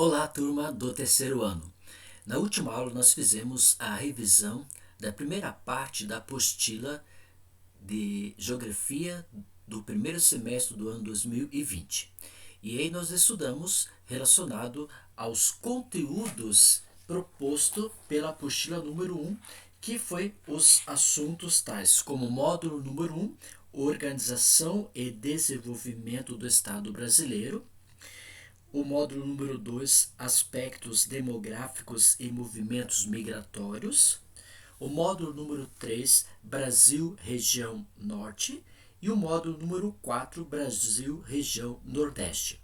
Olá, turma do terceiro ano. Na última aula nós fizemos a revisão da primeira parte da apostila de Geografia do primeiro semestre do ano 2020. E aí nós estudamos relacionado aos conteúdos proposto pela apostila número 1, que foi os assuntos tais como módulo número 1, Organização e Desenvolvimento do Estado Brasileiro. O módulo número 2, Aspectos demográficos e movimentos migratórios. O módulo número 3, Brasil, região norte. E o módulo número 4, Brasil, região nordeste.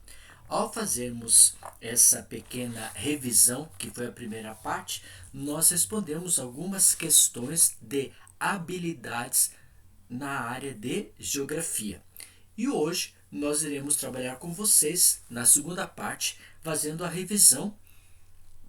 Ao fazermos essa pequena revisão, que foi a primeira parte, nós respondemos algumas questões de habilidades na área de geografia. E hoje nós iremos trabalhar com vocês na segunda parte, fazendo a revisão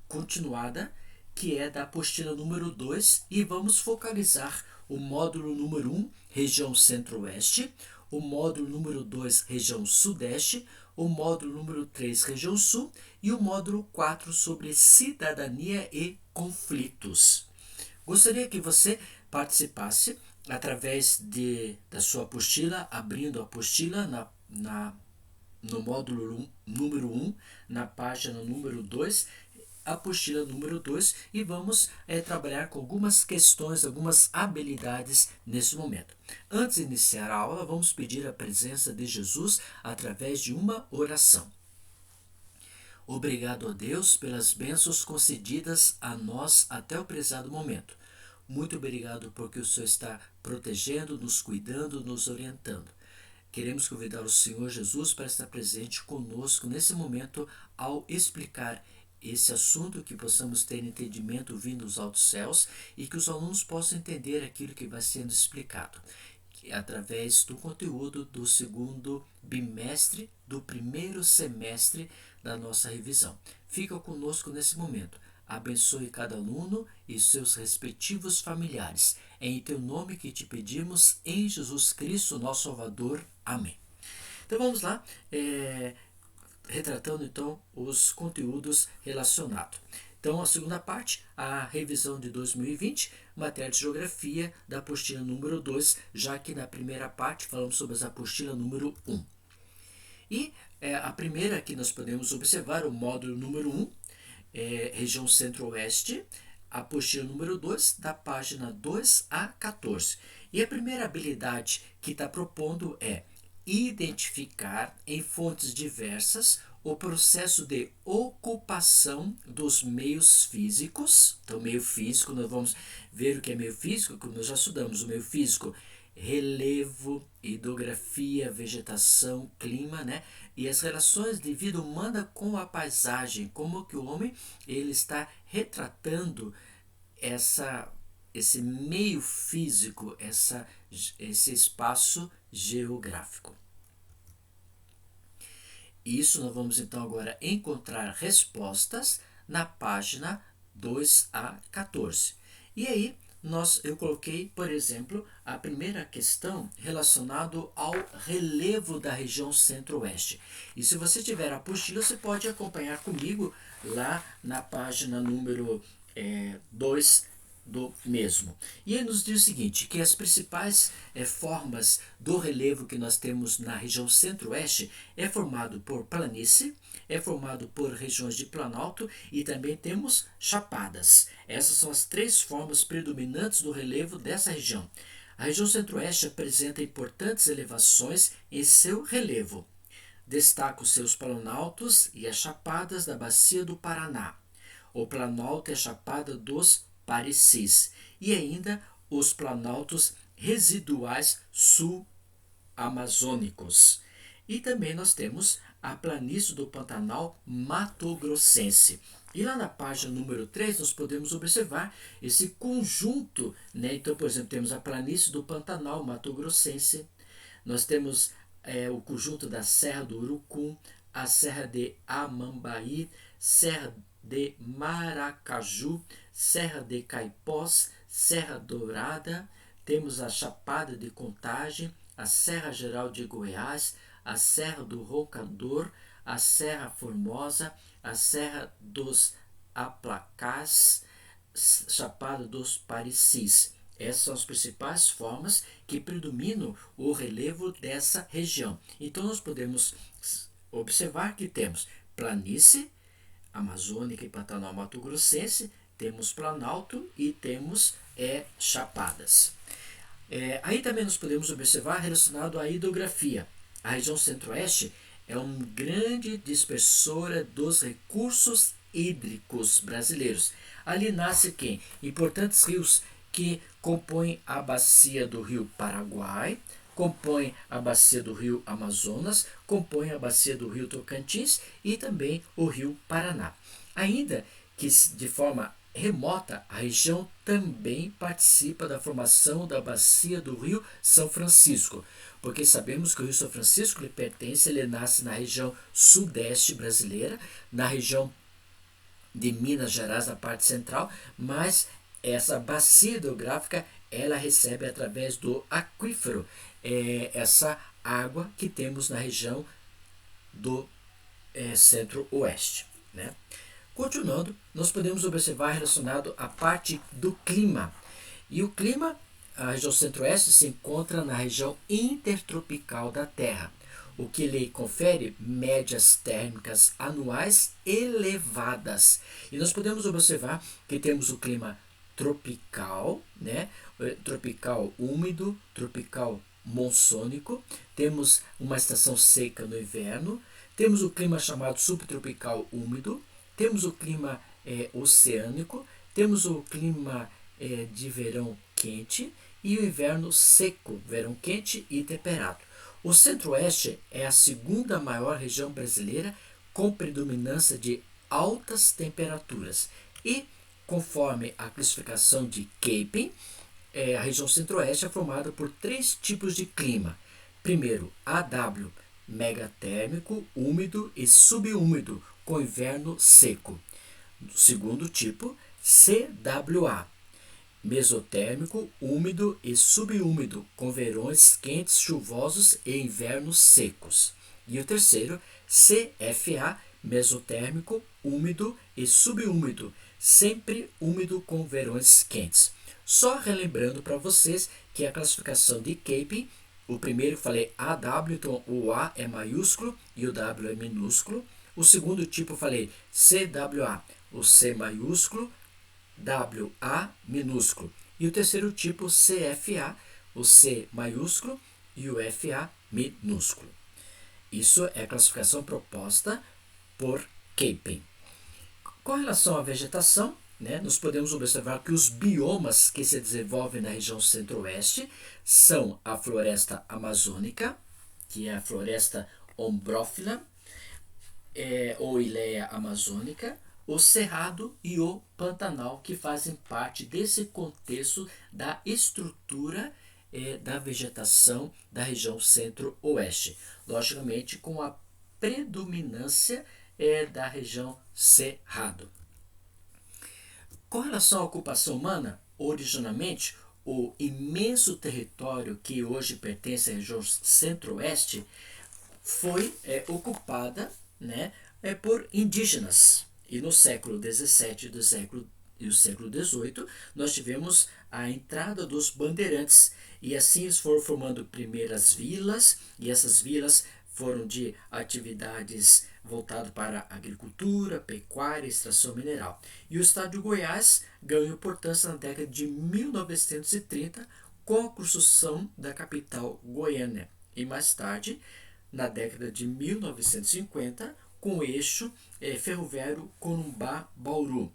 continuada, que é da apostila número 2, e vamos focalizar o módulo número 1, região centro-oeste, o módulo número 2, região sudeste, o módulo número 3, região sul, e o módulo 4 sobre cidadania e conflitos. Gostaria que você participasse através da sua apostila, abrindo a apostila no módulo número 1, na página número 2, apostila número 2, e vamos trabalhar com algumas questões, algumas habilidades nesse momento. Antes de iniciar a aula, vamos pedir a presença de Jesus através de uma oração. Obrigado a Deus pelas bênçãos concedidas a nós até o prezado momento. Muito obrigado porque o Senhor está protegendo, nos cuidando, nos orientando. Queremos convidar o Senhor Jesus para estar presente conosco nesse momento ao explicar esse assunto, que possamos ter entendimento vindo dos altos céus e que os alunos possam entender aquilo que vai sendo explicado através do conteúdo do segundo bimestre do primeiro semestre da nossa revisão. Fica conosco nesse momento. Abençoe cada aluno e seus respectivos familiares. É em teu nome que te pedimos, em Jesus Cristo, nosso Salvador. Amém. Então vamos lá, retratando então os conteúdos relacionados. Então, a segunda parte, a revisão de 2020, matéria de geografia da apostila número 2, já que na primeira parte falamos sobre a apostila número 1. E a primeira que nós podemos observar, o módulo número 1, região centro-oeste, apostila número 2, da página 2 a 14. E a primeira habilidade que está propondo é identificar em fontes diversas o processo de ocupação dos meios físicos. Então, meio físico, nós vamos ver o que é meio físico, como nós já estudamos. O meio físico, relevo, hidrografia, vegetação, clima, né? E as relações de vida humana com a paisagem, como que o homem ele está retratando esse meio físico, esse espaço geográfico. Isso nós vamos então agora encontrar respostas na página 2 a 14. E aí eu coloquei, por exemplo, a primeira questão relacionada ao relevo da região centro-oeste. E se você tiver a apostila, você pode acompanhar comigo lá na página número 2 do mesmo. E ele nos diz o seguinte, que as principais formas do relevo que nós temos na região centro-oeste é formado por planície, é formado por regiões de planalto e também temos chapadas. Essas são as três formas predominantes do relevo dessa região. A região centro-oeste apresenta importantes elevações em seu relevo. Destaca os seus planaltos e as chapadas da bacia do Paraná. O planalto é a chapada dos Parecis, e ainda os planaltos residuais sul-amazônicos. E também nós temos a planície do Pantanal Mato-Grossense. E lá na página número 3 nós podemos observar esse conjunto, né? Então, por exemplo, temos a planície do Pantanal Mato-Grossense, nós temos o conjunto da Serra do Urucum, a Serra de Amambaí, Serra de Maracaju, Serra de Caipós, Serra Dourada, temos a Chapada de Contagem, a Serra Geral de Goiás, a Serra do Roncador, a Serra Formosa, a Serra dos Aplacás, Chapada dos Parecis. Essas são as principais formas que predominam o relevo dessa região. Então nós podemos observar que temos planície amazônica e Pantanal Mato Grossense, temos planalto e temos chapadas. Aí também nós podemos observar relacionado à hidrografia. A região centro-oeste é uma grande dispersora dos recursos hídricos brasileiros. Ali nasce quem? Importantes rios que compõem a bacia do rio Paraguai, compõem a bacia do rio Amazonas, compõem a bacia do rio Tocantins e também o rio Paraná. Ainda que de forma remota, a região também participa da formação da bacia do rio São Francisco, porque sabemos que o rio São Francisco ele nasce na região sudeste brasileira, na região de Minas Gerais, na parte central, mas essa bacia hidrográfica ela recebe através do aquífero essa água que temos na região do centro-oeste, né? Continuando, nós podemos observar relacionado à parte do clima. E o clima, a região centro-oeste se encontra na região intertropical da Terra, o que lhe confere médias térmicas anuais elevadas. E nós podemos observar que temos o clima tropical, né? Tropical úmido, tropical monsônico, temos uma estação seca no inverno, temos o clima chamado subtropical úmido, temos o clima oceânico, temos o clima de verão quente e o inverno seco, verão quente e temperado. O centro-oeste é a segunda maior região brasileira com predominância de altas temperaturas e, conforme a classificação de Köppen, a região centro-oeste é formada por 3 tipos de clima. Primeiro, AW, megatérmico, úmido e subúmido, com inverno seco. Segundo tipo, CWA, mesotérmico, úmido e subúmido, com verões quentes, chuvosos e invernos secos. E o terceiro, CFA, mesotérmico, úmido e subúmido, sempre úmido com verões quentes. Só relembrando para vocês que a classificação de Köppen, o primeiro eu falei AW, então o A é maiúsculo e o W é minúsculo. O segundo tipo eu falei CWA, o C maiúsculo, WA minúsculo. E o terceiro tipo CFA, o C maiúsculo e o FA minúsculo. Isso é a classificação proposta por Köppen. Com relação à vegetação, nós podemos observar que os biomas que se desenvolvem na região centro-oeste são a floresta amazônica, que é a floresta ombrófila, ou Ileia amazônica, o cerrado e o pantanal, que fazem parte desse contexto da estrutura da vegetação da região centro-oeste, logicamente com a predominância da região cerrado. Com relação à ocupação humana, originalmente, o imenso território que hoje pertence à região centro-oeste foi ocupada por indígenas. E no século XVII e o século XVIII, nós tivemos a entrada dos bandeirantes. E assim eles foram formando primeiras vilas, e essas vilas foram de atividades voltadas para agricultura, pecuária e extração mineral. E o estado de Goiás ganhou importância na década de 1930 com a construção da capital Goiânia. E mais tarde, na década de 1950, com o eixo ferroviário Corumbá-Bauru.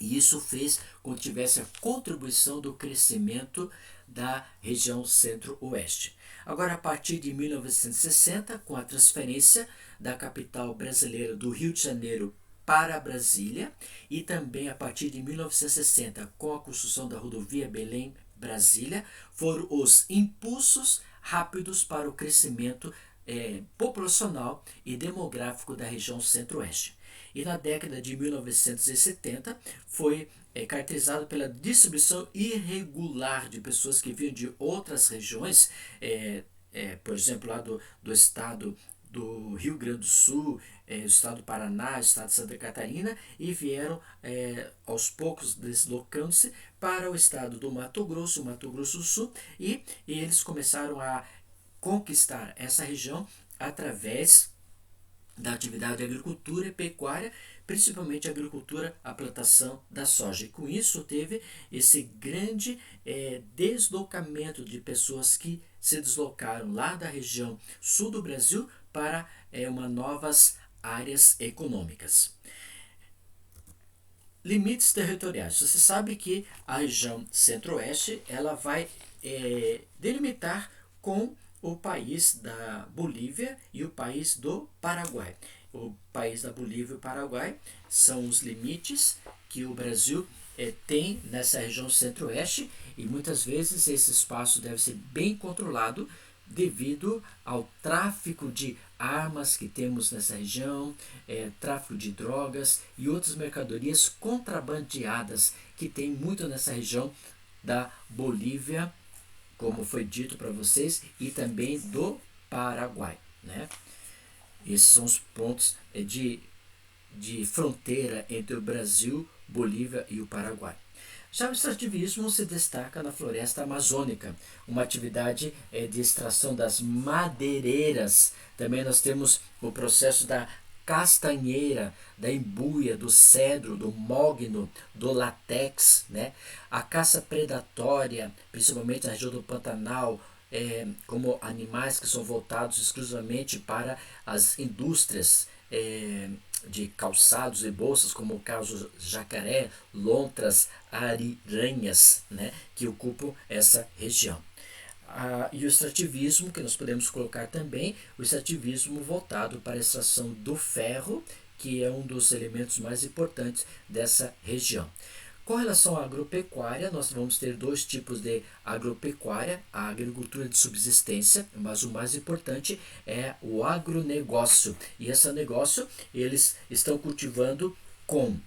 E isso fez com que tivesse a contribuição do crescimento da região centro-oeste. Agora, a partir de 1960, com a transferência da capital brasileira do Rio de Janeiro para Brasília, e também a partir de 1960, com a construção da rodovia Belém-Brasília, foram os impulsos rápidos para o crescimento populacional e demográfico da região centro-oeste. E na década de 1970 foi caracterizado pela distribuição irregular de pessoas que vinham de outras regiões, por exemplo, lá do estado do Rio Grande do Sul, o estado do Paraná, o estado de Santa Catarina, e vieram aos poucos deslocando-se para o estado do Mato Grosso do Sul, e eles começaram a conquistar essa região através da atividade de agricultura e pecuária, principalmente a agricultura, a plantação da soja. E com isso teve esse grande deslocamento de pessoas que se deslocaram lá da região sul do Brasil para uma novas áreas econômicas. Limites territoriais. Você sabe que a região centro-oeste ela vai delimitar com o país da Bolívia e o país do Paraguai. O país da Bolívia e o Paraguai são os limites que o Brasil tem nessa região centro-oeste, e muitas vezes esse espaço deve ser bem controlado devido ao tráfico de armas que temos nessa região, tráfico de drogas e outras mercadorias contrabandeadas que tem muito nessa região da Bolívia, como foi dito para vocês, e também do Paraguai, né? Esses são os pontos de fronteira entre o Brasil, Bolívia e o Paraguai. Já o extrativismo se destaca na floresta amazônica, uma atividade de extração das madeireiras. Também nós temos o processo da castanheira, da embuia, do cedro, do mogno, do látex, né? A caça predatória, principalmente na região do Pantanal, como animais que são voltados exclusivamente para as indústrias de calçados e bolsas, como o caso jacaré, lontras, ariranhas, né, que ocupam essa região. E o extrativismo, que nós podemos colocar também, o extrativismo voltado para a extração do ferro, que é um dos elementos mais importantes dessa região. Com relação à agropecuária, nós vamos ter dois tipos de agropecuária: a agricultura de subsistência, mas o mais importante é o agronegócio. E esse negócio eles estão cultivando com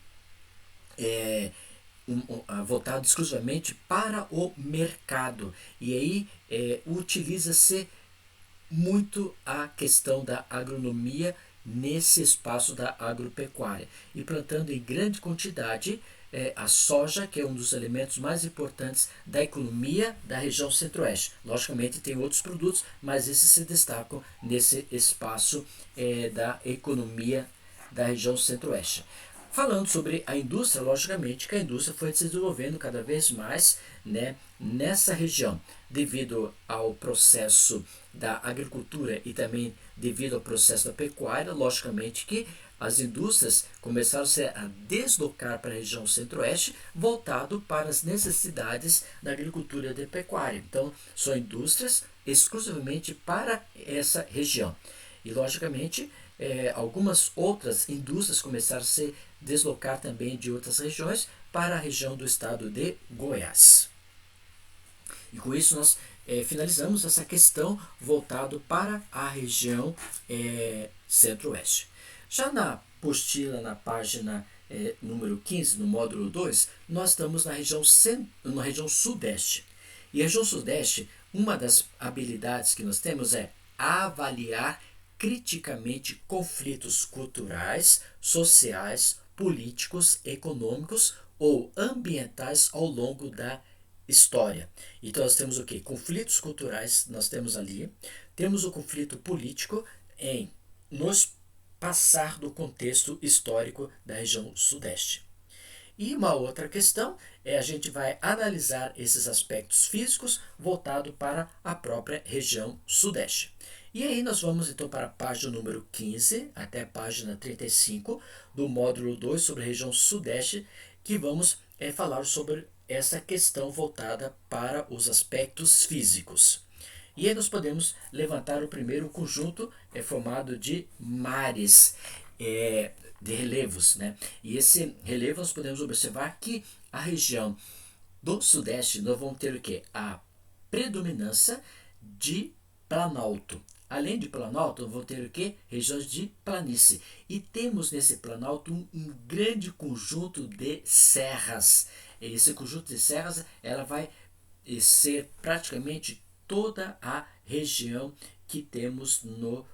voltado exclusivamente para o mercado. E aí utiliza-se muito a questão da agronomia nesse espaço da agropecuária, e plantando em grande quantidade a soja, que é um dos elementos mais importantes da economia da região centro-oeste. Logicamente tem outros produtos, mas esses se destacam nesse espaço da economia da região centro-oeste. Falando sobre a indústria, logicamente que a indústria foi se desenvolvendo cada vez mais, né, nessa região, devido ao processo da agricultura e também devido ao processo da pecuária. Logicamente que as indústrias começaram a deslocar para a região centro-oeste, voltado para as necessidades da agricultura e da pecuária. Então, são indústrias exclusivamente para essa região. E, logicamente, algumas outras indústrias começaram a se deslocar também de outras regiões para a região do estado de Goiás. E com isso nós finalizamos essa questão voltado para a região centro-oeste. Já na apostila, na página número 15, no módulo 2, nós estamos na região sudeste. E a região sudeste, uma das habilidades que nós temos é avaliar criticamente conflitos culturais, sociais, políticos, econômicos ou ambientais ao longo da história. Então nós temos o quê? Conflitos culturais, nós temos ali. Temos o conflito político em nos passar do contexto histórico da região sudeste. E uma outra questão a gente vai analisar esses aspectos físicos voltado para a própria região sudeste. E aí nós vamos então para a página número 15 até a página 35 do módulo 2 sobre a região sudeste, que vamos falar sobre essa questão voltada para os aspectos físicos. E aí nós podemos levantar o primeiro conjunto formado de mares, de relevos, né? E esse relevo nós podemos observar que a região do sudeste nós vamos ter o quê? A predominância de planalto. Além de planalto, nós vamos ter o quê? Regiões de planície. E temos nesse planalto um grande conjunto de serras. Esse conjunto de serras ela vai ser praticamente toda a região que temos no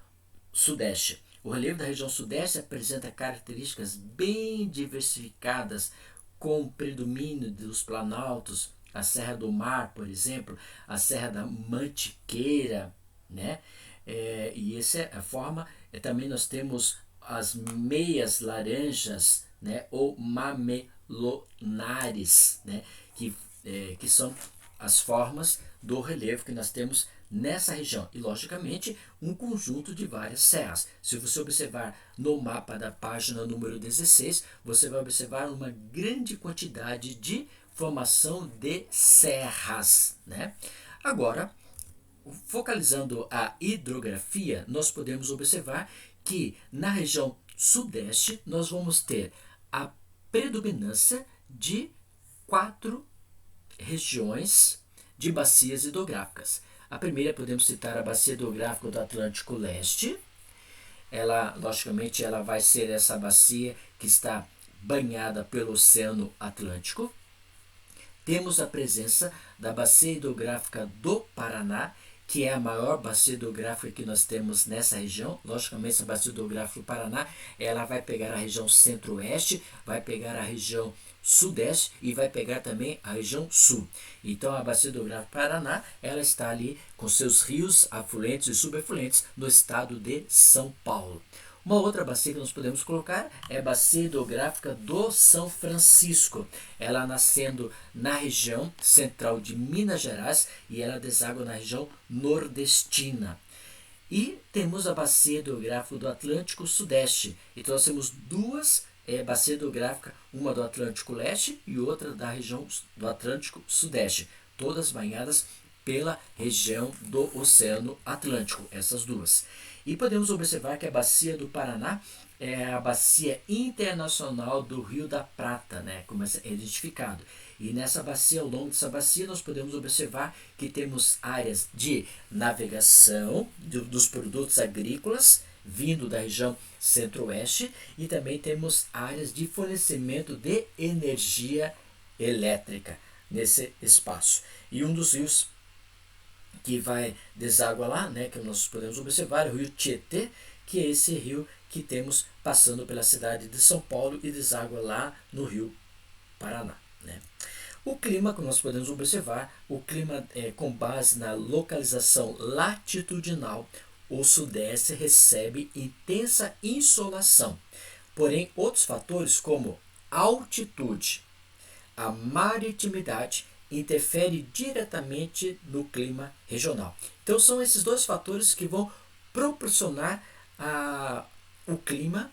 Sudeste. O relevo da região Sudeste apresenta características bem diversificadas, com predomínio dos planaltos, a Serra do Mar, por exemplo, a Serra da Mantiqueira, né? E essa é a forma. Também nós temos as meias laranjas, né? Ou mamelonares, né? Que são as formas do relevo que nós temos nessa região. E, logicamente, um conjunto de várias serras. Se você observar no mapa da página número 16, você vai observar uma grande quantidade de formação de serras, né? Agora, focalizando a hidrografia, nós podemos observar que na região sudeste nós vamos ter a predominância de 4 regiões de bacias hidrográficas. A primeira podemos citar a bacia hidrográfica do Atlântico Leste. Ela, logicamente, ela vai ser essa bacia que está banhada pelo Oceano Atlântico. Temos a presença da bacia hidrográfica do Paraná, que é a maior bacia hidrográfica que nós temos nessa região. Logicamente, essa bacia hidrográfica do Paraná, ela vai pegar a região centro-oeste, vai pegar a região sudeste e vai pegar também a região sul. Então, a bacia hidrográfica do Paraná, ela está ali com seus rios afluentes e subafluentes no estado de São Paulo. Uma outra bacia que nós podemos colocar é a bacia hidrográfica do São Francisco. Ela nascendo na região central de Minas Gerais e ela deságua na região nordestina. E temos a bacia hidrográfica do Atlântico Sudeste. Então nós temos duas bacias hidrográficas, uma do Atlântico Leste e outra da região do Atlântico Sudeste. Todas banhadas pela região do Oceano Atlântico, essas duas. E podemos observar que a bacia do Paraná é a bacia internacional do Rio da Prata, né, como é identificado. E nessa bacia, ao longo dessa bacia, nós podemos observar que temos áreas de navegação dos produtos agrícolas, vindo da região centro-oeste, e também temos áreas de fornecimento de energia elétrica nesse espaço. E um dos rios que vai deságua lá, né, que nós podemos observar, é o rio Tietê, que é esse rio que temos passando pela cidade de São Paulo e deságua lá no rio Paraná, né. O clima, como nós podemos observar, o clima com base na localização latitudinal, o sudeste recebe intensa insolação. Porém, outros fatores como altitude, a maritimidade, interfere diretamente no clima regional. Então são esses dois fatores que vão proporcionar o clima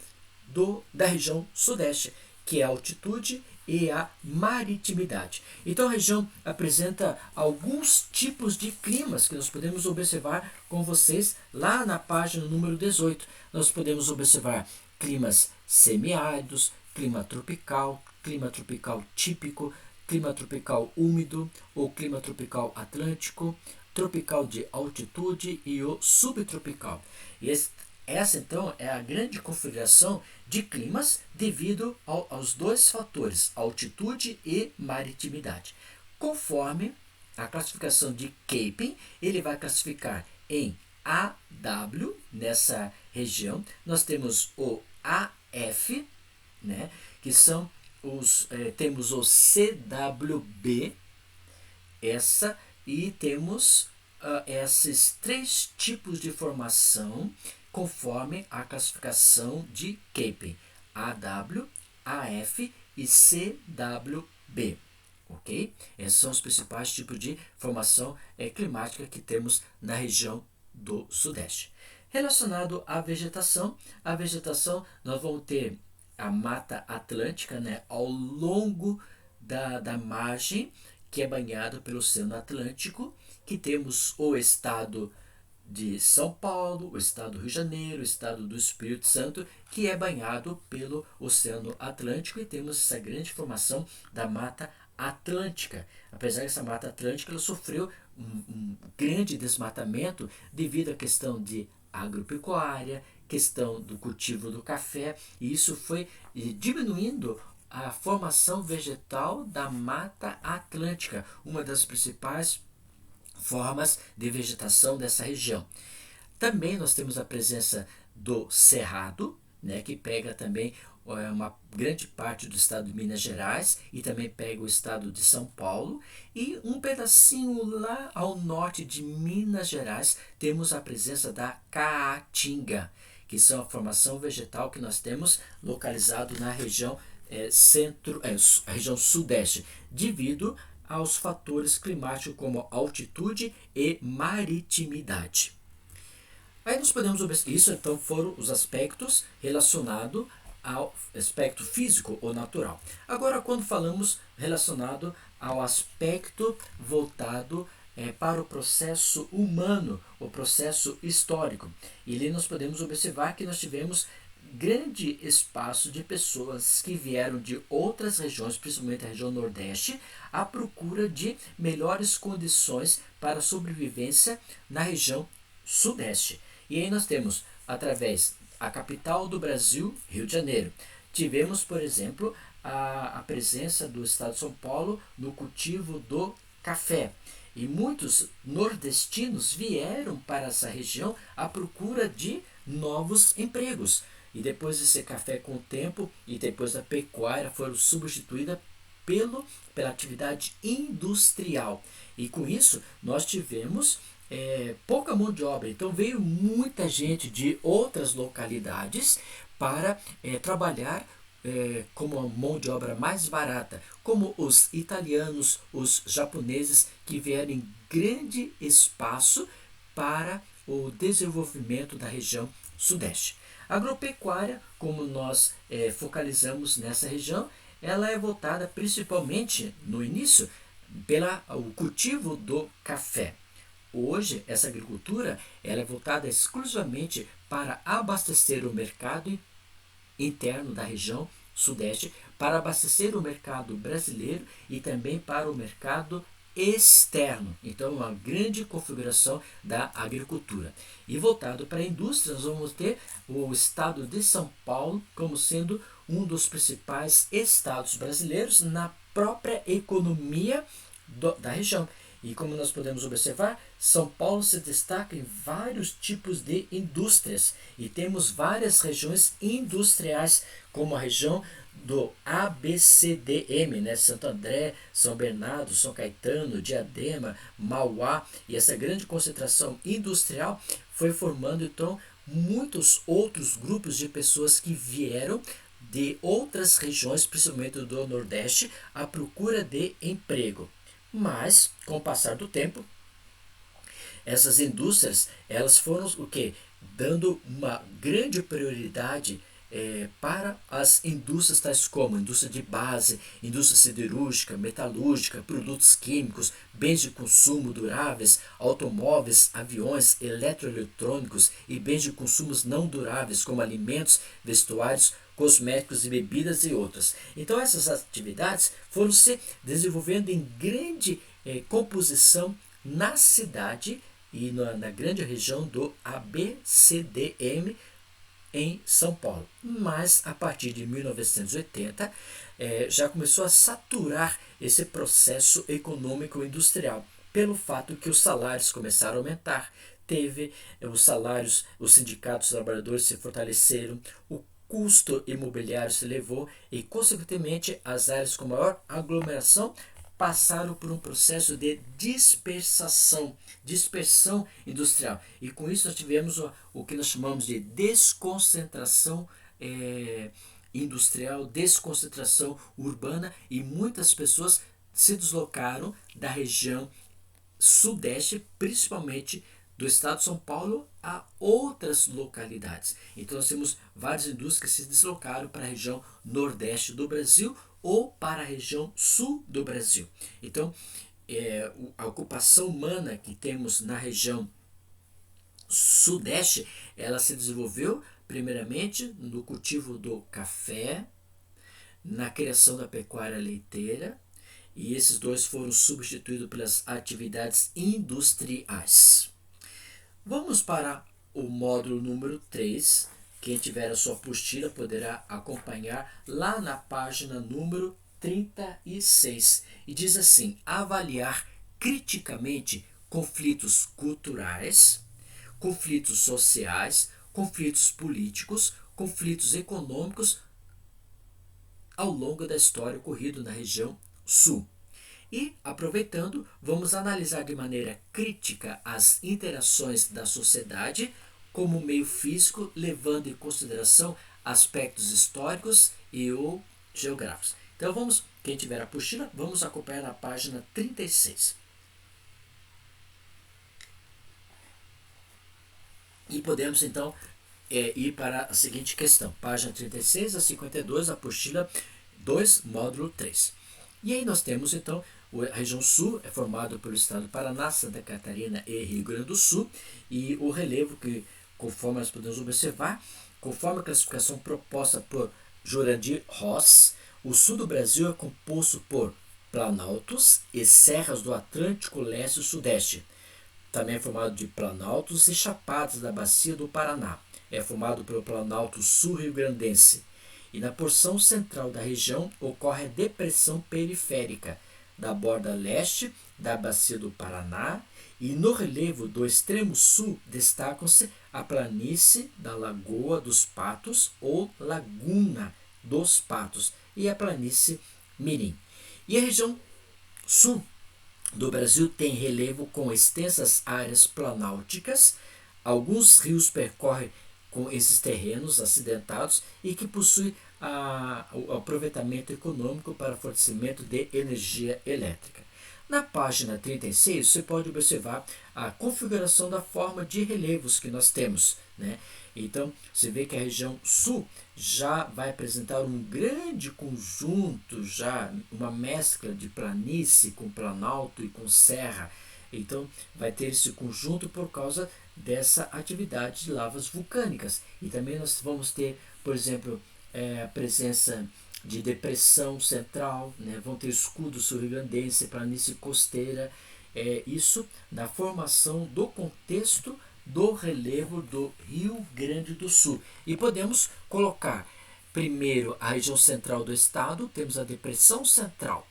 da região sudeste, que é a altitude e a maritimidade. Então a região apresenta alguns tipos de climas que nós podemos observar com vocês lá na página número 18. Nós podemos observar climas semiáridos, clima tropical típico, clima tropical úmido, ou clima tropical atlântico, tropical de altitude e o subtropical. Essa então é a grande configuração de climas devido aos dois fatores, altitude e maritimidade. Conforme a classificação de Köppen, ele vai classificar em AW, nessa região, nós temos o AF, né, que são temos o CWB, e temos esses 3 tipos de formação conforme a classificação de Köppen: AW, AF e CWB. Ok? Esses são os principais tipos de formação climática que temos na região do Sudeste. Relacionado à vegetação, nós vamos ter a Mata Atlântica, né, ao longo da margem, que é banhado pelo Oceano Atlântico, que temos o estado de São Paulo, o estado do Rio de Janeiro, o estado do Espírito Santo, que é banhado pelo Oceano Atlântico, e temos essa grande formação da Mata Atlântica. Apesar dessa Mata Atlântica, ela sofreu um grande desmatamento devido à questão de agropecuária, questão do cultivo do café, e isso foi diminuindo a formação vegetal da Mata Atlântica, uma das principais formas de vegetação dessa região. Também nós temos a presença do Cerrado, né, que pega também uma grande parte do estado de Minas Gerais e também pega o estado de São Paulo. E um pedacinho lá ao norte de Minas Gerais temos a presença da Caatinga, que são a formação vegetal que nós temos localizado na região a região sudeste, devido aos fatores climáticos como altitude e maritimidade. Aí nós podemos observar, isso então foram os aspectos relacionados ao aspecto físico ou natural. Agora, quando falamos relacionado ao aspecto voltado para o processo humano, o processo histórico, e ali nós podemos observar que nós tivemos grande espaço de pessoas que vieram de outras regiões, principalmente a região Nordeste, à procura de melhores condições para a sobrevivência na região Sudeste. E aí nós temos, através a capital do Brasil, Rio de Janeiro, tivemos, por exemplo, a presença do estado de São Paulo no cultivo do café. E muitos nordestinos vieram para essa região à procura de novos empregos. E depois desse café com o tempo e depois da pecuária foram substituídas pela atividade industrial. E com isso nós tivemos pouca mão de obra. Então veio muita gente de outras localidades para trabalhar como a mão de obra mais barata, como os italianos, os japoneses, que vieram em grande espaço para o desenvolvimento da região sudeste. A agropecuária, como nós focalizamos nessa região, ela é voltada principalmente no início pelo cultivo do café. Hoje, essa agricultura ela é voltada exclusivamente para abastecer o mercado interno da região sudeste, para abastecer o mercado brasileiro e também para o mercado externo. Então, uma grande configuração da agricultura. E voltado para a indústria, nós vamos ter o estado de São Paulo como sendo um dos principais estados brasileiros na própria economia da região. E como nós podemos observar, São Paulo se destaca em vários tipos de indústrias e temos várias regiões industriais, como a região do ABCDM, né? Santo André, São Bernardo, São Caetano, Diadema, Mauá, e essa grande concentração industrial foi formando então muitos outros grupos de pessoas que vieram de outras regiões, principalmente do Nordeste, à procura de emprego. Mas, com o passar do tempo, essas indústrias elas foram o quê? Dando uma grande prioridade para as indústrias tais como indústria de base, indústria siderúrgica, metalúrgica, produtos químicos, bens de consumo duráveis, automóveis, aviões, eletroeletrônicos e bens de consumos não duráveis como alimentos, vestuários, cosméticos e bebidas e outras. Então essas atividades foram se desenvolvendo em grande composição na cidade e na grande região do ABCDM em São Paulo. Mas a partir de 1980 já começou a saturar esse processo econômico industrial, pelo fato que os salários começaram a aumentar, teve os salários, os sindicatos dos trabalhadores se fortaleceram, o custo imobiliário se elevou e, consequentemente, as áreas com maior aglomeração passaram por um processo de dispersão industrial. E com isso nós tivemos o que nós chamamos de desconcentração industrial, desconcentração urbana, e muitas pessoas se deslocaram da região sudeste, principalmente do estado de São Paulo, a outras localidades. Então nós temos várias indústrias que se deslocaram para a região nordeste do Brasil ou para a região sul do Brasil. Então a ocupação humana que temos na região sudeste, ela se desenvolveu primeiramente no cultivo do café, na criação da pecuária leiteira, e esses dois foram substituídos pelas atividades industriais. Vamos para o módulo número 3. Quem tiver a sua apostila poderá acompanhar lá na página número 36. E diz assim: avaliar criticamente conflitos culturais, conflitos sociais, conflitos políticos, conflitos econômicos ao longo da história ocorrido na região sul. E, aproveitando, vamos analisar de maneira crítica as interações da sociedade como meio físico, levando em consideração aspectos históricos e ou geográficos. Então vamos, quem tiver a apostila, vamos acompanhar na página 36. E podemos então ir para a seguinte questão, página 36 a 52, apostila 2, módulo 3. E aí nós temos então a região sul é formada pelo estado do Paraná, Santa Catarina e Rio Grande do Sul, e o relevo que, conforme nós podemos observar, conforme a classificação proposta por Jurandir Ross, o sul do Brasil é composto por planaltos e serras do Atlântico Leste e Sudeste. Também é formado de planaltos e chapadas da bacia do Paraná. É formado pelo Planalto Sul-Rio-Grandense. E na porção central da região ocorre a depressão periférica da borda leste da bacia do Paraná, e no relevo do extremo sul destacam-se a planície da Lagoa dos Patos ou Laguna dos Patos e a planície Mirim. E a região sul do Brasil tem relevo com extensas áreas planálticas, alguns rios percorrem com esses terrenos acidentados e que possui o aproveitamento econômico para fornecimento de energia elétrica. Na página 36, você pode observar a configuração da forma de relevos que nós temos, né? Então, você vê que a região sul já vai apresentar um grande conjunto, já uma mescla de planície com planalto e com serra. Então, vai ter esse conjunto por causa dessa atividade de lavas vulcânicas. E também nós vamos ter, por exemplo, a presença de depressão central, né? Vão ter escudo sul-rio-grandense, planície costeira, isso na formação do contexto do relevo do Rio Grande do Sul. E podemos colocar primeiro a região central do estado, temos a depressão central.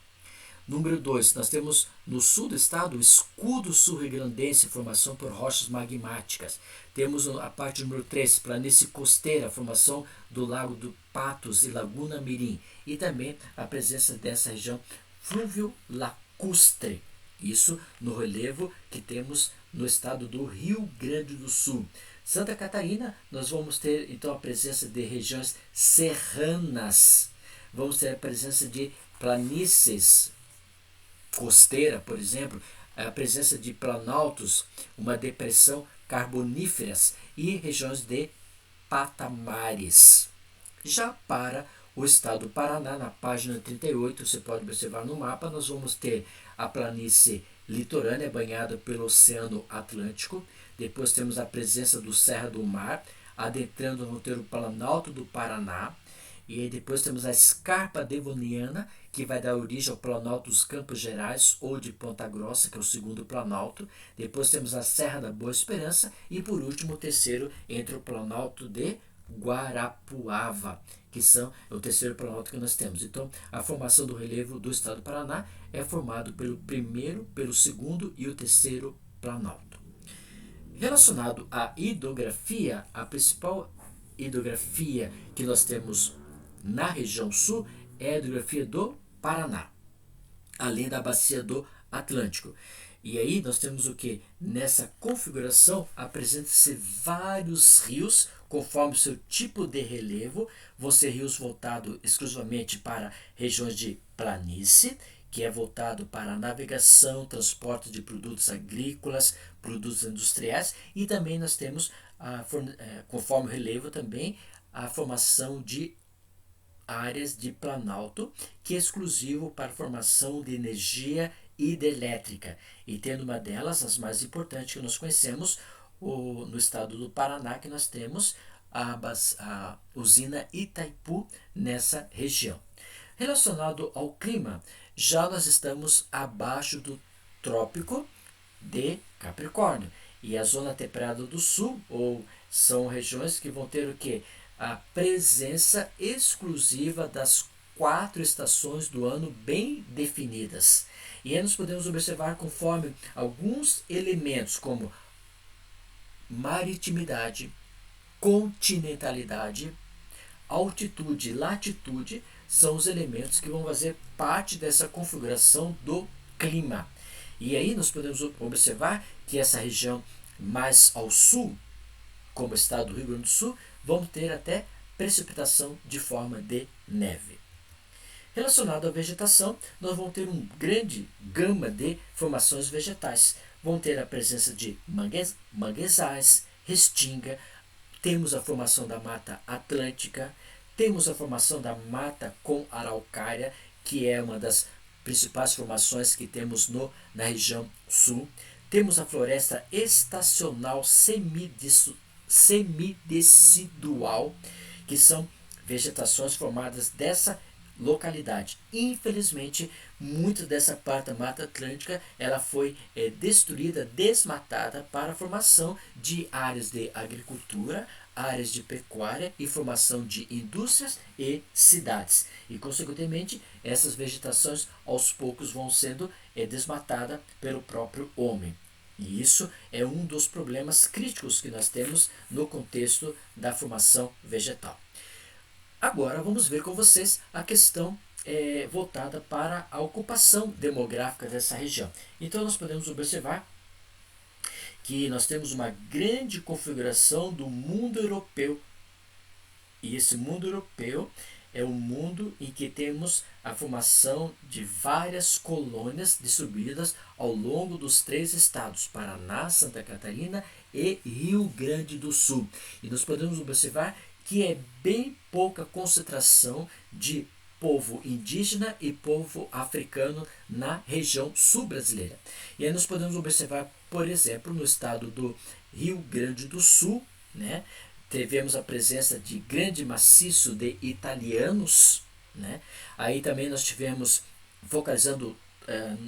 Número 2, nós temos no sul do estado o escudo sul-rio-grandense, formação por rochas magmáticas. Temos a parte número 3, planície costeira, formação do Lago do Patos e Laguna Mirim. E também a presença dessa região fluvio-lacustre. Isso no relevo que temos no estado do Rio Grande do Sul. Santa Catarina, nós vamos ter então a presença de regiões serranas. Vamos ter a presença de planícies costeira, por exemplo, a presença de planaltos, uma depressão carboníferas e regiões de patamares. Já para o estado do Paraná, na página 38, você pode observar no mapa, nós vamos ter a planície litorânea banhada pelo Oceano Atlântico. Depois temos a presença do Serra do Mar, adentrando no ter o Planalto do Paraná. E aí depois temos a escarpa devoniana, que vai dar origem ao Planalto dos Campos Gerais ou de Ponta Grossa, que é o segundo Planalto. Depois temos a Serra da Boa Esperança e por último o terceiro entre o Planalto de Guarapuava, que é o terceiro planalto que nós temos. Então, a formação do relevo do estado do Paraná é formado pelo primeiro, pelo segundo e o terceiro planalto. Relacionado à hidrografia, a principal hidrografia que nós temos na região sul é a hidrografia do Paraná, além da bacia do Atlântico. E aí nós temos o que? Nessa configuração apresenta-se vários rios, conforme o seu tipo de relevo. Vão ser rios voltados exclusivamente para regiões de planície, que é voltado para a navegação, transporte de produtos agrícolas, produtos industriais. E também nós temos, conforme o relevo também, a formação de áreas de planalto, que é exclusivo para a formação de energia hidrelétrica, e tendo uma delas, as mais importantes que nós conhecemos, no estado do Paraná, que nós temos a usina Itaipu nessa região. Relacionado ao clima, já nós estamos abaixo do trópico de Capricórnio, e a zona temperada do sul, ou são regiões que vão ter o que? A presença exclusiva das 4 estações do ano bem definidas. E aí nós podemos observar conforme alguns elementos, como maritimidade, continentalidade, altitude e latitude são os elementos que vão fazer parte dessa configuração do clima. E aí nós podemos observar que essa região mais ao sul, como o estado do Rio Grande do Sul, vão ter até precipitação de forma de neve. Relacionado à vegetação, nós vamos ter uma grande gama de formações vegetais. Vão ter a presença de manguezais, restinga, temos a formação da Mata Atlântica, temos a formação da Mata com Araucária, que é uma das principais formações que temos na região sul. Temos a floresta estacional semidecidual, que são vegetações formadas dessa localidade. Infelizmente, muito dessa parte da Mata Atlântica ela foi destruída, desmatada para a formação de áreas de agricultura, áreas de pecuária e formação de indústrias e cidades. E, consequentemente, essas vegetações aos poucos vão sendo desmatadas pelo próprio homem. E isso é um dos problemas críticos que nós temos no contexto da formação vegetal. Agora vamos ver com vocês a questão voltada para a ocupação demográfica dessa região. Então nós podemos observar que nós temos uma grande configuração do mundo europeu. E esse mundo europeu é um mundo em que temos a formação de várias colônias distribuídas ao longo dos 3 estados, Paraná, Santa Catarina e Rio Grande do Sul. E nós podemos observar que é bem pouca concentração de povo indígena e povo africano na região sul brasileira. E aí nós podemos observar, por exemplo, no estado do Rio Grande do Sul, né, tivemos a presença de grande maciço de italianos, né? Aí também nós tivemos, focalizando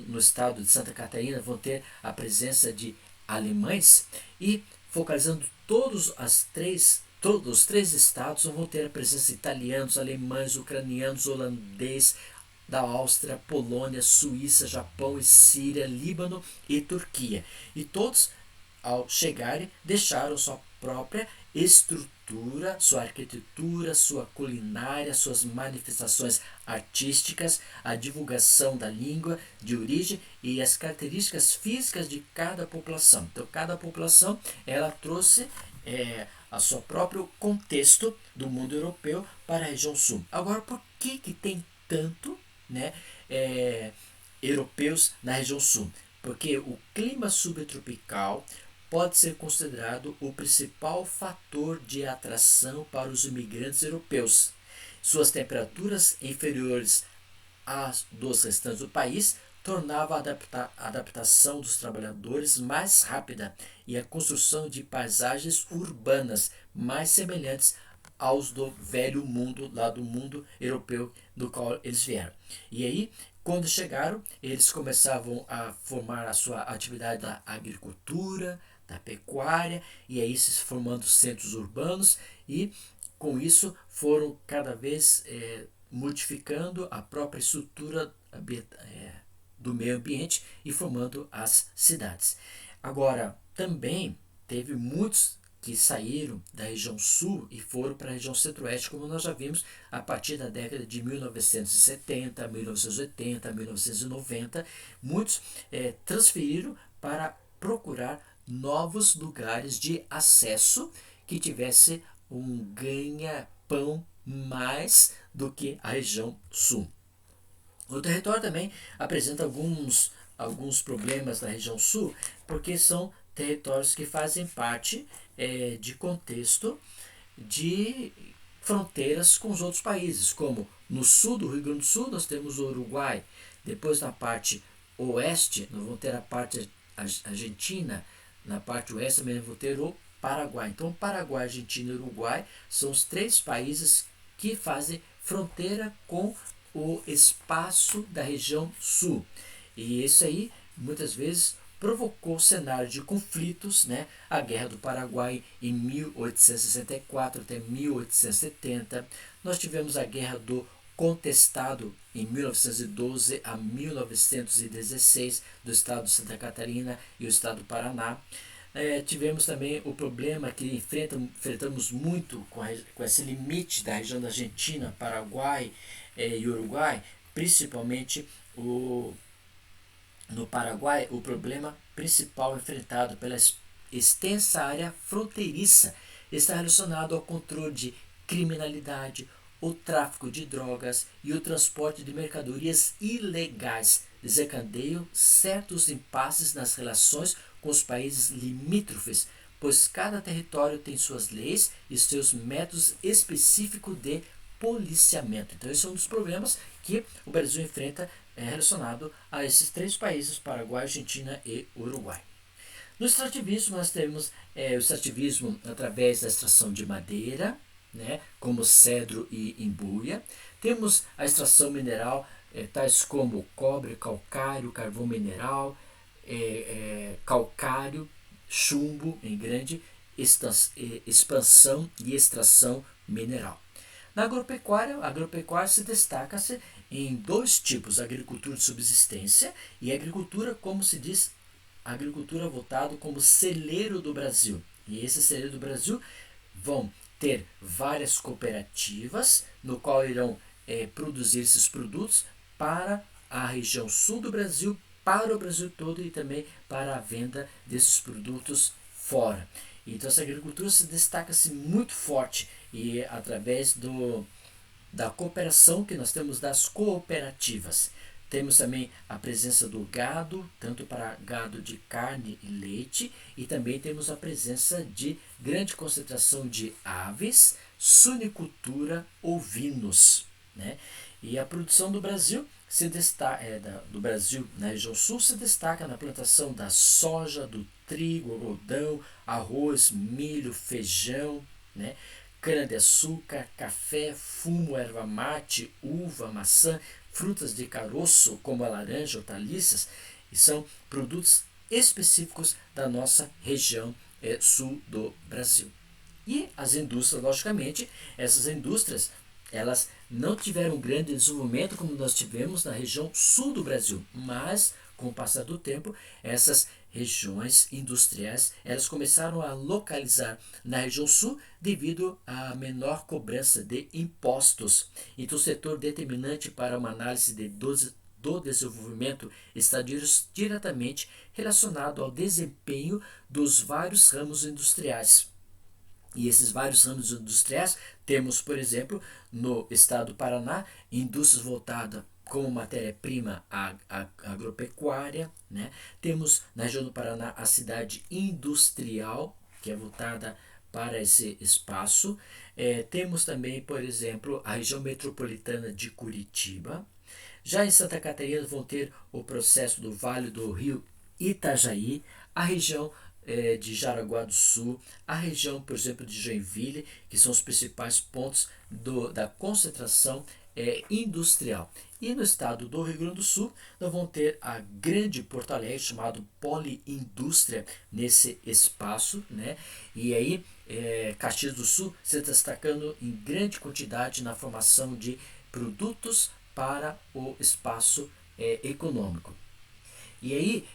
no estado de Santa Catarina, vão ter a presença de alemães, e focalizando todos os três estados vão ter a presença de italianos, alemães, ucranianos, holandês, da Áustria, Polônia, Suíça, Japão e Síria, Líbano e Turquia. E todos, ao chegarem, deixaram sua própria estrutura, sua arquitetura, sua culinária, suas manifestações artísticas, a divulgação da língua de origem e as características físicas de cada população. Então, cada população ela trouxe a seu próprio contexto do mundo europeu para a região sul. Agora, por que tem tanto, né, europeus na região sul? Porque o clima subtropical pode ser considerado o principal fator de atração para os imigrantes europeus. Suas temperaturas inferiores às dos restantes do país tornava a adaptação dos trabalhadores mais rápida e a construção de paisagens urbanas mais semelhantes aos do velho mundo, lá do mundo europeu do qual eles vieram. E aí, quando chegaram, eles começavam a formar a sua atividade da agricultura, da pecuária, e aí se formando centros urbanos, e com isso foram cada vez modificando a própria estrutura do meio ambiente e formando as cidades. Agora, também teve muitos que saíram da região sul e foram para a região centro-oeste, como nós já vimos a partir da década de 1970, 1980, 1990. Muitos transferiram para procurar novos lugares de acesso que tivesse um ganha-pão mais do que a região sul. O território também apresenta alguns problemas da região sul, porque são territórios que fazem parte de contexto de fronteiras com os outros países, como no sul do Rio Grande do Sul nós temos o Uruguai, depois na parte oeste nós vamos ter a parte argentina, na parte oeste também vamos ter o Paraguai. Então Paraguai, Argentina e Uruguai são os 3 países que fazem fronteira com o espaço da região sul. E isso aí muitas vezes provocou o cenário de conflitos, né? A Guerra do Paraguai em 1864 até 1870. Nós tivemos a Guerra do Contestado em 1912 a 1916 do estado de Santa Catarina e o estado do Paraná. tivemos também o problema que enfrentamos muito com esse limite da região da Argentina, Paraguai e Uruguai, principalmente no Paraguai. O problema principal enfrentado pela extensa área fronteiriça está relacionado ao controle de criminalidade, o tráfico de drogas e o transporte de mercadorias ilegais desencadeiam certos impasses nas relações com os países limítrofes, pois cada território tem suas leis e seus métodos específicos de policiamento. Então esse é um dos problemas que o Brasil enfrenta relacionado a esses três países, Paraguai, Argentina e Uruguai. No extrativismo nós temos o extrativismo através da extração de madeira, né, como cedro e embuia. Temos a extração mineral, tais como cobre, calcário, carvão mineral, calcário, chumbo em grande expansão e extração mineral. Na agropecuária, a agropecuária se destaca-se em dois tipos: agricultura de subsistência e agricultura, como se diz, agricultura voltada como celeiro do Brasil. E esse celeiro do Brasil vão ter várias cooperativas no qual irão produzir esses produtos para a região sul do Brasil, para o Brasil todo e também para a venda desses produtos fora. Então essa agricultura se destaca-se muito forte e através da cooperação que nós temos das cooperativas. Temos também a presença do gado, tanto para gado de carne e leite, e também temos a presença de grande concentração de aves, suinicultura, ovinos, né? E a produção do Brasil do Brasil na região sul se destaca na plantação da soja, do trigo, algodão, arroz, milho, feijão, né? Cana-de-açúcar, café, fumo, erva mate, uva, maçã, frutas de caroço como a laranja, hortaliças, e são produtos específicos da nossa região sul do Brasil. E as indústrias, logicamente, essas indústrias, elas não tiveram um grande desenvolvimento como nós tivemos na região sul do Brasil, mas com o passar do tempo, essas regiões industriais elas começaram a localizar na região sul devido à menor cobrança de impostos. Então o setor determinante para uma análise do desenvolvimento está diretamente relacionado ao desempenho dos vários ramos industriais. E esses vários ramos industriais temos, por exemplo, no estado do Paraná, indústrias voltadas como matéria-prima agropecuária, né? Temos na região do Paraná a cidade industrial, que é voltada para esse espaço. Temos também, por exemplo, a região metropolitana de Curitiba. Já em Santa Catarina vão ter o processo do Vale do Rio Itajaí, a região de Jaraguá do Sul, a região, por exemplo, de Joinville, que são os principais pontos da concentração industrial. E no estado do Rio Grande do Sul, nós vamos ter a grande Porto Alegre, chamado Poliindústria, nesse espaço, né? E aí, Caxias do Sul se destacando em grande quantidade na formação de produtos para o espaço econômico. E aí,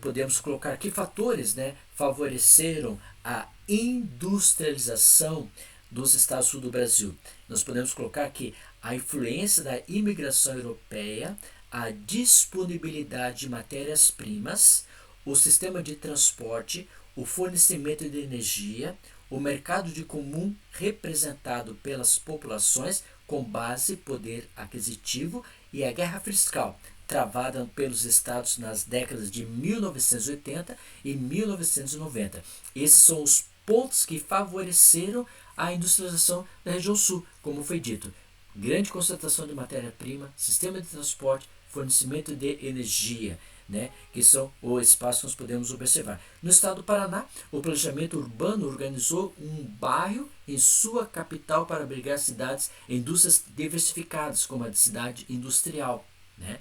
podemos colocar que fatores, né, favoreceram a industrialização dos estados sul do Brasil. Nós podemos colocar que a influência da imigração europeia, a disponibilidade de matérias-primas, o sistema de transporte, o fornecimento de energia, o mercado de comum representado pelas populações com base poder aquisitivo e a guerra fiscal travada pelos estados nas décadas de 1980 e 1990. Esses são os pontos que favoreceram a industrialização da região sul, como foi dito. Grande concentração de matéria-prima, sistema de transporte, fornecimento de energia, né, que são o espaço que nós podemos observar. No estado do Paraná, o planejamento urbano organizou um bairro em sua capital para abrigar cidades e indústrias diversificadas, como a cidade industrial, né?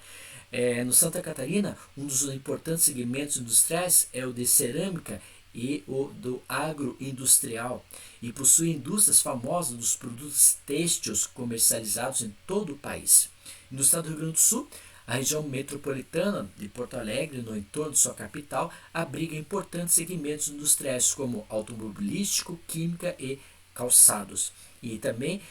No Santa Catarina, um dos importantes segmentos industriais é o de cerâmica e o do agroindustrial, e possui indústrias famosas dos produtos têxteis comercializados em todo o país. No estado do Rio Grande do Sul, a A região metropolitana de Porto Alegre, no entorno de sua capital, abriga importantes segmentos industriais como automobilístico, química e calçados. E também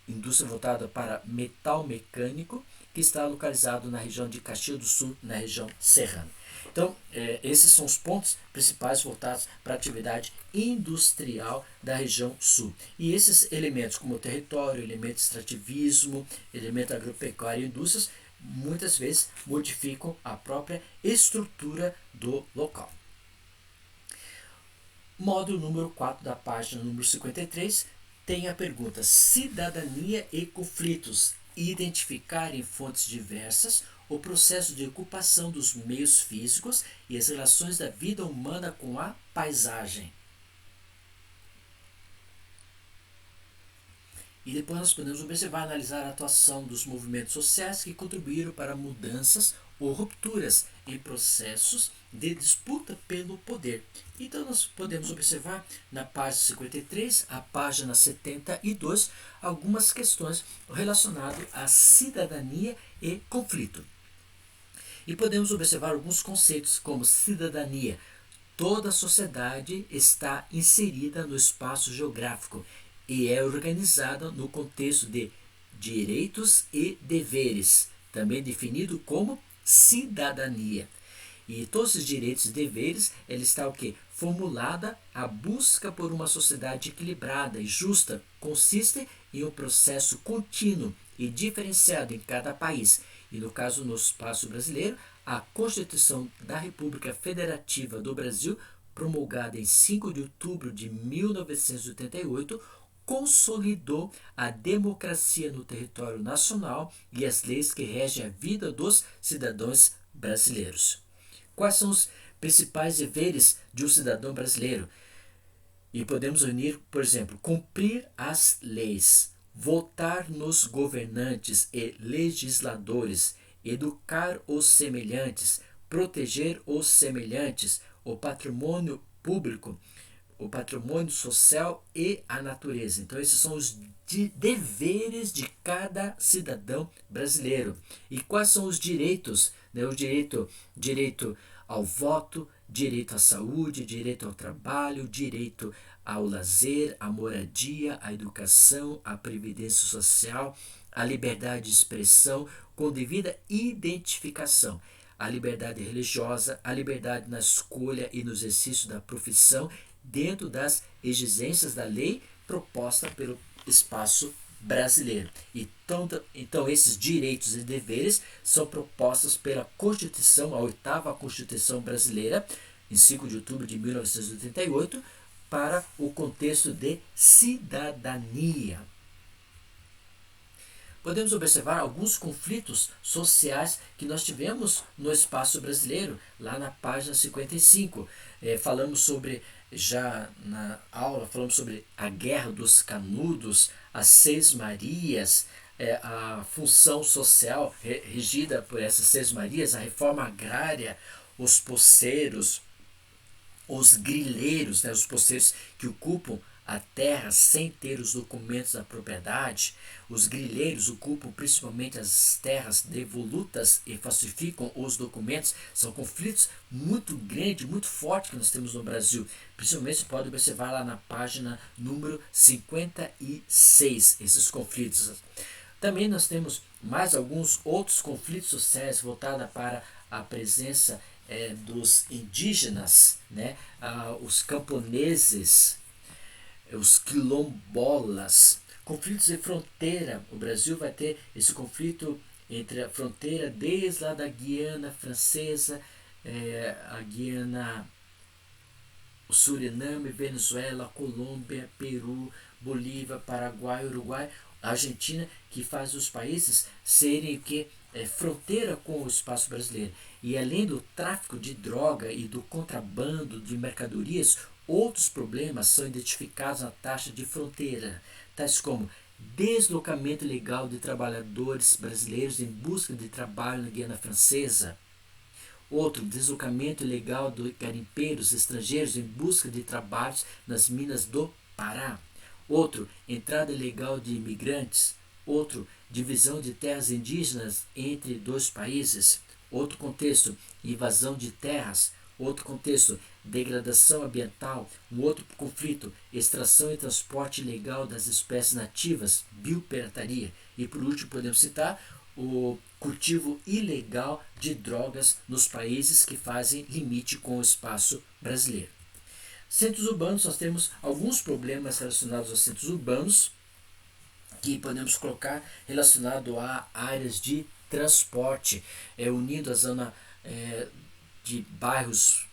indústria voltada para metal mecânico, que está localizado na região de Caxias do Sul, na região serrana. Então, esses são os pontos principais voltados para a atividade industrial da região sul. E esses elementos, como o território, elemento de extrativismo, elemento agropecuário e indústrias, muitas vezes modificam a própria estrutura do local. Módulo número 4 da página número 53 tem a pergunta: cidadania e conflitos. Identificar em fontes diversas o processo de ocupação dos meios físicos e as relações da vida humana com a paisagem. E depois nós podemos observar e analisar a atuação dos movimentos sociais que contribuíram para mudanças ou rupturas em processos de disputa pelo poder. Então nós podemos observar na página 53, a página 72, algumas questões relacionadas à cidadania e conflito. E podemos observar alguns conceitos como cidadania. Toda a sociedade está inserida no espaço geográfico e é organizada no contexto de direitos e deveres, também definido como cidadania. E todos esses direitos e deveres, ele está o quê? Formulada a busca por uma sociedade equilibrada e justa, consiste em um processo contínuo e diferenciado em cada país. E no caso, no espaço brasileiro, a Constituição da República Federativa do Brasil, promulgada em 5 de outubro de 1988, consolidou a democracia no território nacional e as leis que regem a vida dos cidadãos brasileiros. Quais são os principais deveres de um cidadão brasileiro? E podemos unir, por exemplo, cumprir as leis, votar nos governantes e legisladores, educar os semelhantes, proteger os semelhantes, o patrimônio público, o patrimônio social e a natureza. Então, esses são os deveres de cada cidadão brasileiro. E quais são os direitos? O direito ao voto, direito à saúde, direito ao trabalho, direito ao lazer, à moradia, à educação, à previdência social, à liberdade de expressão com devida identificação, à liberdade religiosa, à liberdade na escolha e no exercício da profissão dentro das exigências da lei proposta pelo espaço brasileiro. Então esses direitos e deveres são propostos pela Constituição, a 8ª Constituição brasileira, em 5 de outubro de 1988, para o contexto de cidadania. Podemos observar alguns conflitos sociais que nós tivemos no espaço brasileiro, lá na página 55. Falamos sobre, já na aula, falamos sobre a Guerra dos Canudos, as Seis Marias, a função social regida por essas Seis Marias, a reforma agrária, os poceiros, os grileiros, os poceiros que ocupam a terra sem ter os documentos da propriedade. Os grileiros ocupam principalmente as terras devolutas e falsificam os documentos. São conflitos muito grandes, muito fortes que nós temos no Brasil. Principalmente você pode observar lá na página número 56, esses conflitos. Também nós temos mais alguns outros conflitos sociais voltados para a presença dos indígenas, os camponeses, os quilombolas, conflitos de fronteira. O Brasil vai ter esse conflito entre a fronteira desde lá da Guiana Francesa, a Guiana, o Suriname, Venezuela, Colômbia, Peru, Bolívia, Paraguai, Uruguai, Argentina, que faz os países serem fronteira com o espaço brasileiro. E além do tráfico de droga e do contrabando de mercadorias, outros problemas são identificados na taxa de fronteira, tais como deslocamento ilegal de trabalhadores brasileiros em busca de trabalho na Guiana Francesa. Outro, deslocamento ilegal de garimpeiros estrangeiros em busca de trabalhos nas minas do Pará. Outro, entrada ilegal de imigrantes. Outro, divisão de terras indígenas entre dois países. Outro contexto, invasão de terras. Outro contexto, degradação ambiental. Um outro conflito, extração e transporte ilegal das espécies nativas, biopirataria. E por último, podemos citar o cultivo ilegal de drogas nos países que fazem limite com o espaço brasileiro. Centros urbanos, nós temos alguns problemas relacionados aos centros urbanos, que podemos colocar relacionado a áreas de transporte, unindo a zona de bairros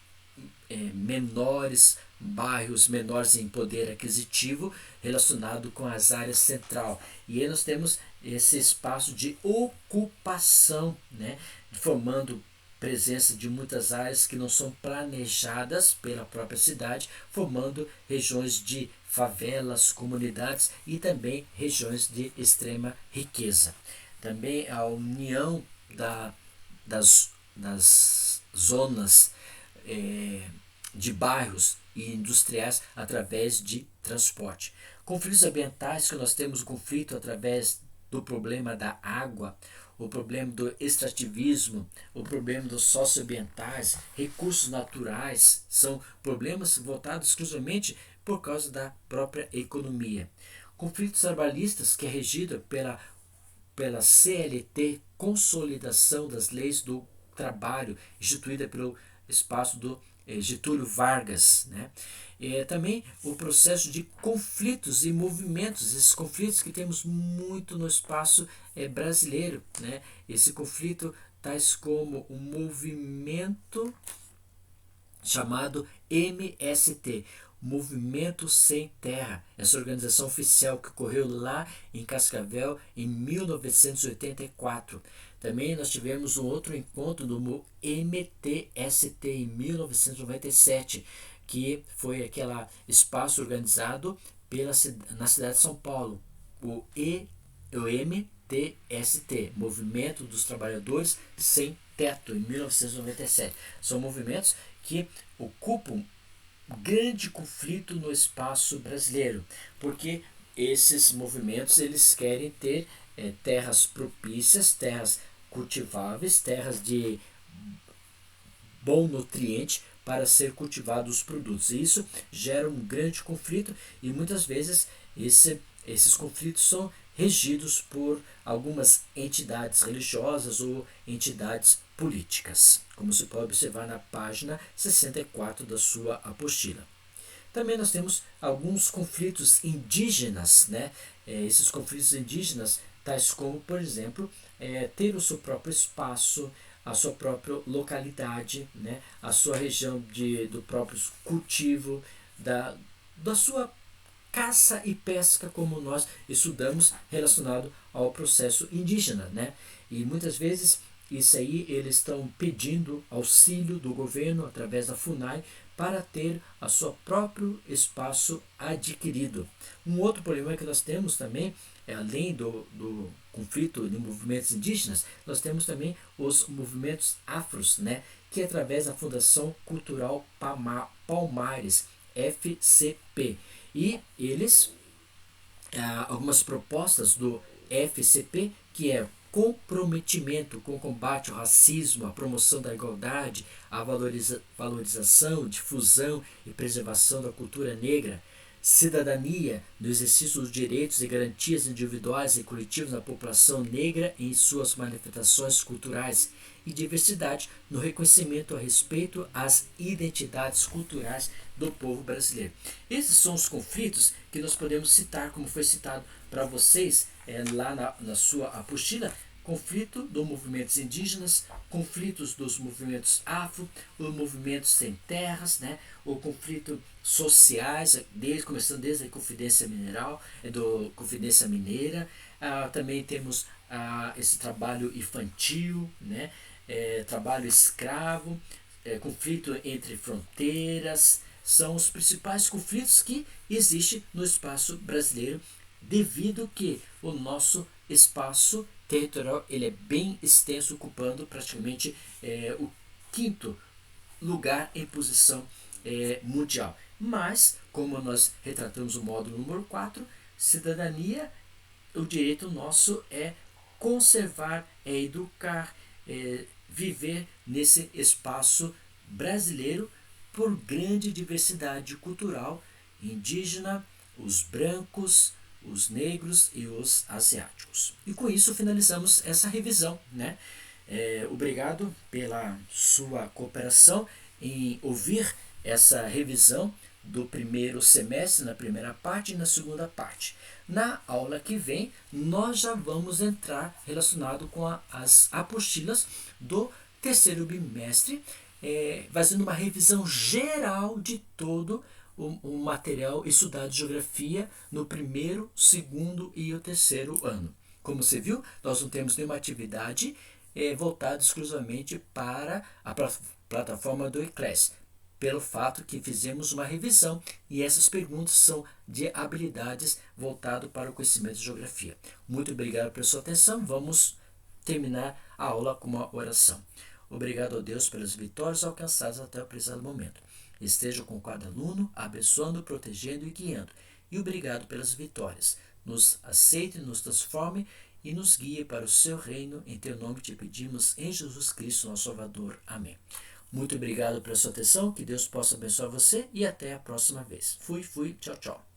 menores, bairros menores em poder aquisitivo, relacionado com as áreas central. E aí nós temos esse espaço de ocupação, né, formando presença de muitas áreas que não são planejadas pela própria cidade, formando regiões de favelas, comunidades e também regiões de extrema riqueza. Também a união das zonas de bairros e industriais através de transporte. Conflitos ambientais, que nós temos o conflito através do problema da água, o problema do extrativismo, o problema dos socioambientais, recursos naturais, são problemas voltados exclusivamente por causa da própria economia. Conflitos trabalhistas, que é regido pela CLT, Consolidação das Leis do Trabalho, instituída pelo espaço do Getúlio Vargas, né? Também o processo de conflitos e movimentos, esses conflitos que temos muito no espaço brasileiro, né? Esse conflito, tais como o movimento chamado MST, Movimento Sem Terra, essa organização oficial que ocorreu lá em Cascavel em 1984. Também nós tivemos um outro encontro do MTST em 1997, que foi aquele espaço organizado na cidade de São Paulo, o MTST, Movimento dos Trabalhadores Sem Teto, em 1997. São movimentos que ocupam grande conflito no espaço brasileiro, porque esses movimentos eles querem ter terras propícias, terras cultiváveis, terras de bom nutriente para ser cultivados os produtos. E isso gera um grande conflito e muitas vezes esses conflitos são regidos por algumas entidades religiosas ou entidades políticas, como se pode observar na página 64 da sua apostila. Também nós temos alguns conflitos indígenas, né? Esses conflitos indígenas, tais como, por exemplo, ter o seu próprio espaço, a sua própria localidade, né? A sua região do próprio cultivo, da sua caça e pesca, como nós estudamos, relacionado ao processo indígena, né? E muitas vezes isso aí eles estão pedindo auxílio do governo através da FUNAI para ter o seu próprio espaço adquirido. Um outro problema que nós temos também, além do conflito de movimentos indígenas, nós temos também os movimentos afros, né? Que através da Fundação Cultural Palmares, FCP. E eles, algumas propostas do FCP, que é comprometimento com o combate ao racismo, a promoção da igualdade, a valorização, difusão e preservação da cultura negra, cidadania no exercício dos direitos e garantias individuais e coletivas da população negra em suas manifestações culturais e diversidade no reconhecimento a respeito às identidades culturais do povo brasileiro. Esses são os conflitos que nós podemos citar, como foi citado para vocês lá na sua apostila: conflito dos movimentos indígenas, conflitos dos movimentos afro, os movimentos sem terras, né? O conflito sociais, começando desde a Confidência Mineral, Confidência Mineira. Também temos esse trabalho infantil, né? Trabalho escravo, conflito entre fronteiras, são os principais conflitos que existem no espaço brasileiro, devido que o nosso espaço territorial ele é bem extenso, ocupando praticamente o quinto lugar em posição mundial. Mas, como nós retratamos o módulo número 4, cidadania, o direito nosso é conservar, educar, viver nesse espaço brasileiro por grande diversidade cultural, indígena, os brancos, os negros e os asiáticos. E com isso finalizamos essa revisão, né? Obrigado pela sua cooperação em ouvir essa revisão do primeiro semestre, na primeira parte e na segunda parte. Na aula que vem, nós já vamos entrar relacionado com as apostilas do terceiro bimestre, fazendo uma revisão geral de todo o material estudado de geografia no primeiro, segundo e o terceiro ano. Como você viu, nós não temos nenhuma atividade voltada exclusivamente para a plataforma do Eclass, pelo fato que fizemos uma revisão e essas perguntas são de habilidades voltado para o conhecimento de geografia. Muito obrigado pela sua atenção. Vamos terminar a aula com uma oração. Obrigado a Deus pelas vitórias alcançadas até o presente momento. Esteja com cada aluno, abençoando, protegendo e guiando. E obrigado pelas vitórias. Nos aceite, nos transforme e nos guie para o seu reino. Em teu nome te pedimos, em Jesus Cristo, nosso Salvador. Amém. Muito obrigado pela sua atenção. Que Deus possa abençoar você e até a próxima vez. Fui, tchau, tchau.